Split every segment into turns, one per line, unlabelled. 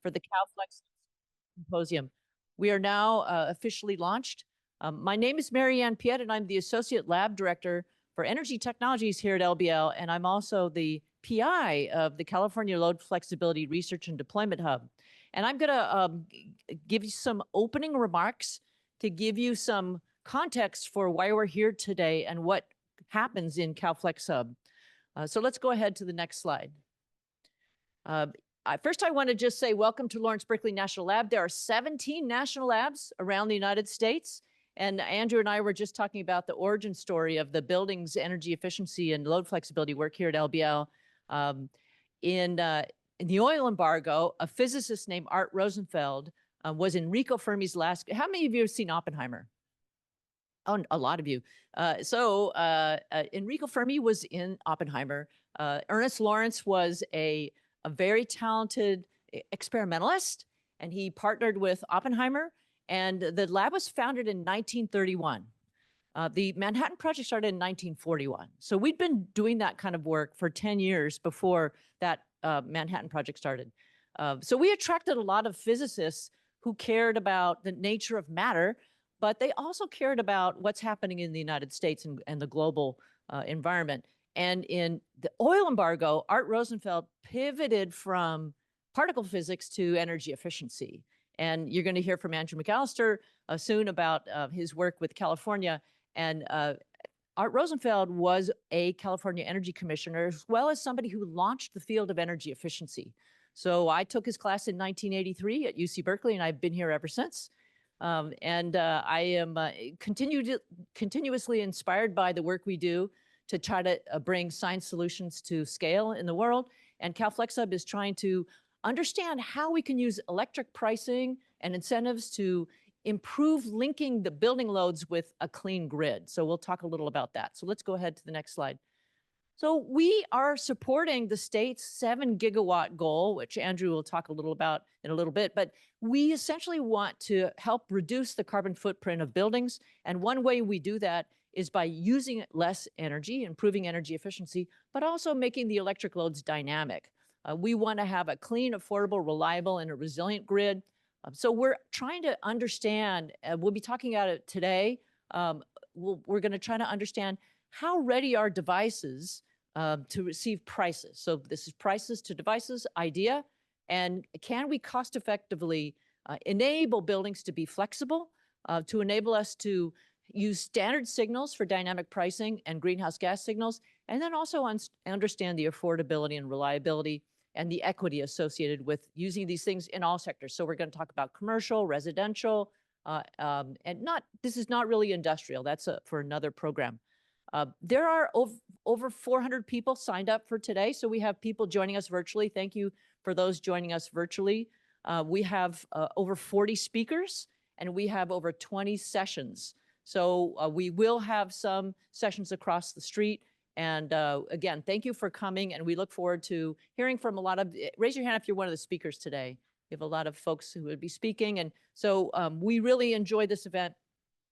for the CalFlex Symposium. We are now officially launched. My name is Marianne Piet, and I'm the Associate Lab Director for Energy Technologies here at LBL, and I'm also the PI of the California Load Flexibility Research and Deployment Hub. And I'm going to give you some opening remarks to give you some context for why we're here today and what happens in CalFlexHub. So let's go ahead to the next slide. First, I want to just say welcome to Lawrence Berkeley National Lab. There are 17 national labs around the United States. And Andrew and I were just talking about the origin story of the building's energy efficiency and load flexibility work here at LBL. In the oil embargo, a physicist named Art Rosenfeld was Enrico Fermi's last. How many of you have seen Oppenheimer? Oh, a lot of you. Enrico Fermi was in Oppenheimer. Ernest Lawrence was a very talented experimentalist, and he partnered with Oppenheimer, and the lab was founded in 1931. The Manhattan Project started in 1941. So we'd been doing that kind of work for 10 years before that Manhattan Project started. So we attracted a lot of physicists who cared about the nature of matter, but they also cared about what's happening in the United States and the global environment. And in the oil embargo, Art Rosenfeld pivoted from particle physics to energy efficiency. And you're going to hear from Andrew McAllister soon about his work with California. And Art Rosenfeld was a California Energy Commissioner, as well as somebody who launched the field of energy efficiency. So I took his class in 1983 at UC Berkeley, and I've been here ever since. I am continuously inspired by the work we do to try to bring science solutions to scale in the world. And CalFlexHub is trying to understand how we can use electric pricing and incentives to improve linking the building loads with a clean grid. So we'll talk a little about that. So let's go ahead to the next slide. So we are supporting the state's 7 gigawatt goal, which Andrew will talk a little about in a little bit, but we essentially want to help reduce the carbon footprint of buildings. And one way we do that is by using less energy, improving energy efficiency, but also making the electric loads dynamic. We want to have a clean, affordable, reliable, and a resilient grid. So we're trying to understand, we'll be talking about it today. We're going to try to understand how ready are devices to receive prices. So this is prices to devices idea. And can we cost effectively enable buildings to be flexible, to enable us to use standard signals for dynamic pricing and greenhouse gas signals, and then also understand the affordability and reliability and the equity associated with using these things in all sectors. So we're going to talk about commercial, residential, and this is not really industrial. That's for another program. There are over 400 people signed up for today. So we have people joining us virtually. Thank you for those joining us virtually. We have over 40 speakers, and we have over 20 sessions. So we will have some sessions across the street. And again, thank you for coming. And we look forward to hearing from a lot of, raise your hand if you're one of the speakers today. We have a lot of folks who would be speaking. And so we really enjoy this event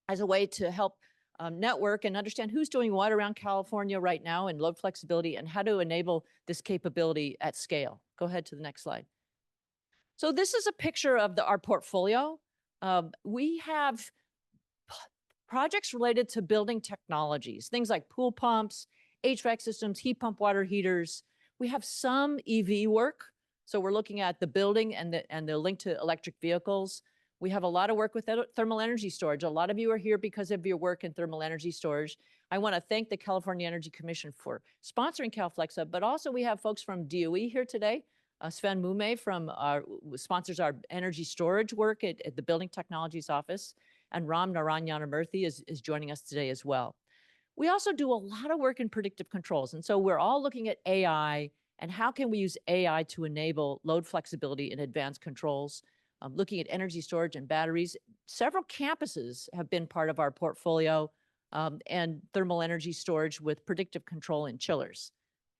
as a way to help network and understand who's doing what around California right now in load flexibility and how to enable this capability at scale. Go ahead to the next slide. So this is a picture of our portfolio. We have projects related to building technologies, things like pool pumps, HVAC systems, heat pump water heaters. We have some EV work. So we're looking at the building and the link to electric vehicles. We have a lot of work with thermal energy storage. A lot of you are here because of your work in thermal energy storage. I want to thank the California Energy Commission for sponsoring CalFlexHub, but also we have folks from DOE here today. Sven Mume sponsors our energy storage work at the Building Technologies Office, and Ram Naranyanamurthy is joining us today as well. We also do a lot of work in predictive controls, and so we're all looking at AI and how can we use AI to enable load flexibility and advanced controls. Looking at energy storage and batteries. Several campuses have been part of our portfolio and thermal energy storage with predictive control and chillers.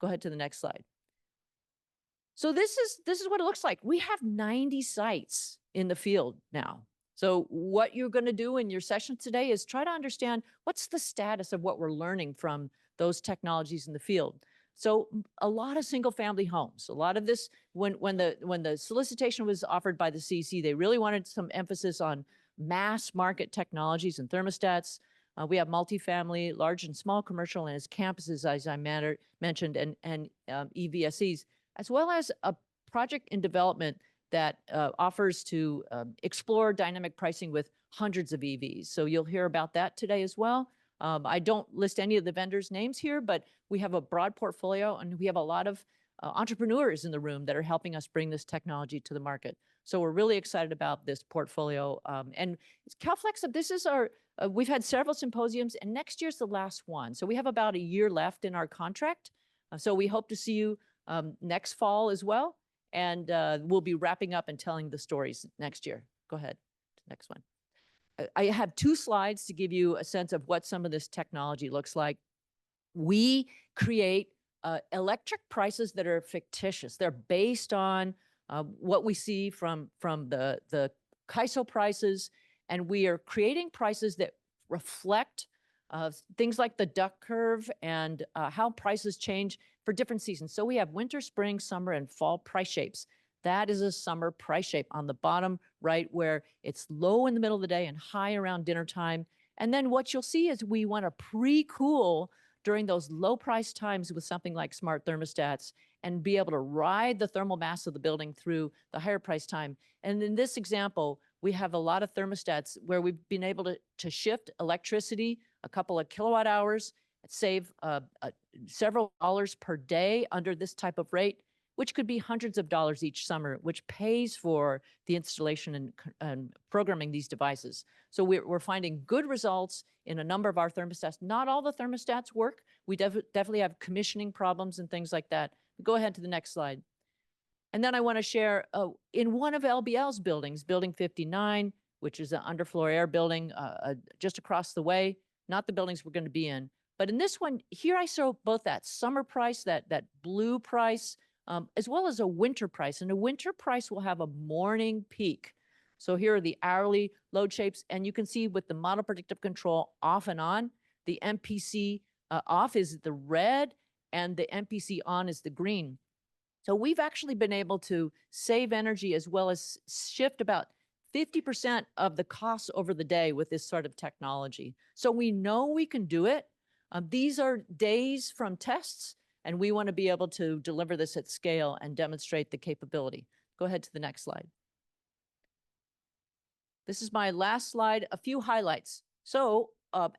Go ahead to the next slide. So this is what it looks like. We have 90 sites in the field now. So what you're going to do in your session today is try to understand what's the status of what we're learning from those technologies in the field. So a lot of single family homes, a lot of this, when the solicitation was offered by the CEC, they really wanted some emphasis on mass market technologies and thermostats. We have multifamily, large and small commercial, and as campuses, as I mentioned, and EVSEs, as well as a project in development that offers to explore dynamic pricing with hundreds of EVs. So you'll hear about that today as well. I don't list any of the vendors' names here, but we have a broad portfolio and we have a lot of entrepreneurs in the room that are helping us bring this technology to the market. So we're really excited about this portfolio. And CalFlexHub, this is our, we've had several symposiums and next year's the last one. So we have about a year left in our contract. So we hope to see you next fall as well. And we'll be wrapping up and telling the stories next year. Go ahead, next one. I have 2 slides to give you a sense of what some of this technology looks like. We create electric prices that are fictitious. They're based on what we see from the CAISO prices, and we are creating prices that reflect things like the duck curve and how prices change for different seasons. So we have winter, spring, summer, and fall price shapes. That is a summer price shape on the bottom right, where it's low in the middle of the day and high around dinner time. And then what you'll see is we want to pre-cool during those low price times with something like smart thermostats and be able to ride the thermal mass of the building through the higher price time. And in this example, we have a lot of thermostats where we've been able to shift electricity a couple of kilowatt hours, save several dollars per day under this type of rate, which could be hundreds of dollars each summer, which pays for the installation and programming these devices. So we're finding good results in a number of our thermostats. Not all the thermostats work. We definitely have commissioning problems and things like that. Go ahead to the next slide. And then I want to share in one of LBL's buildings, Building 59, which is an underfloor air building just across the way, not the buildings we're going to be in. But in this one, here I show both that summer price, that blue price, as well as a winter price. And a winter price will have a morning peak. So here are the hourly load shapes. And you can see with the model predictive control off and on, the MPC off is the red and the MPC on is the green. So we've actually been able to save energy as well as shift about 50% of the costs over the day with this sort of technology. So we know we can do it. These are days from tests, and we want to be able to deliver this at scale and demonstrate the capability. Go ahead to the next slide. This is my last slide, a few highlights. So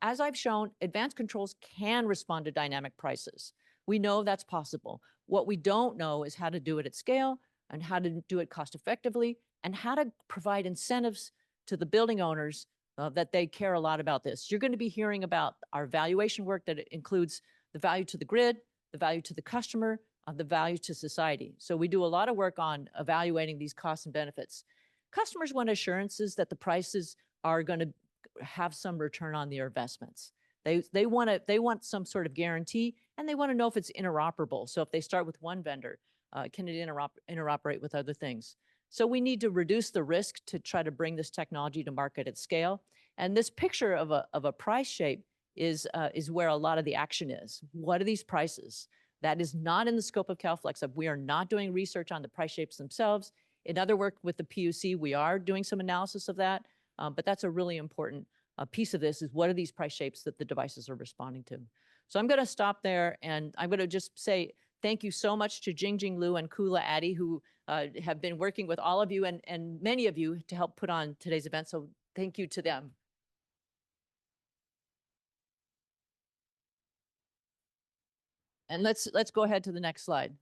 as I've shown, advanced controls can respond to dynamic prices. We know that's possible. What we don't know is how to do it at scale and how to do it cost effectively and how to provide incentives to the building owners that they care a lot about this. You're going to be hearing about our valuation work that includes the value to the grid, the value to the customer, the value to society. So we do a lot of work on evaluating these costs and benefits. Customers want assurances that the prices are going to have some return on their investments. They want some sort of guarantee, and they want to know if it's interoperable. So if they start with one vendor, can it interoperate with other things? So we need to reduce the risk to try to bring this technology to market at scale. And this picture of a price shape is where a lot of the action is. What are these prices? That is not in the scope of CalFlexHub. We are not doing research on the price shapes themselves. In other work with the PUC, we are doing some analysis of that, but that's a really important piece of this is what are these price shapes that the devices are responding to. So I'm going to stop there, and I'm going to just say thank you so much to Jingjing Liu and Kula Addy, who have been working with all of you and many of you to help put on today's event. So thank you to them. And let's go ahead to the next slide.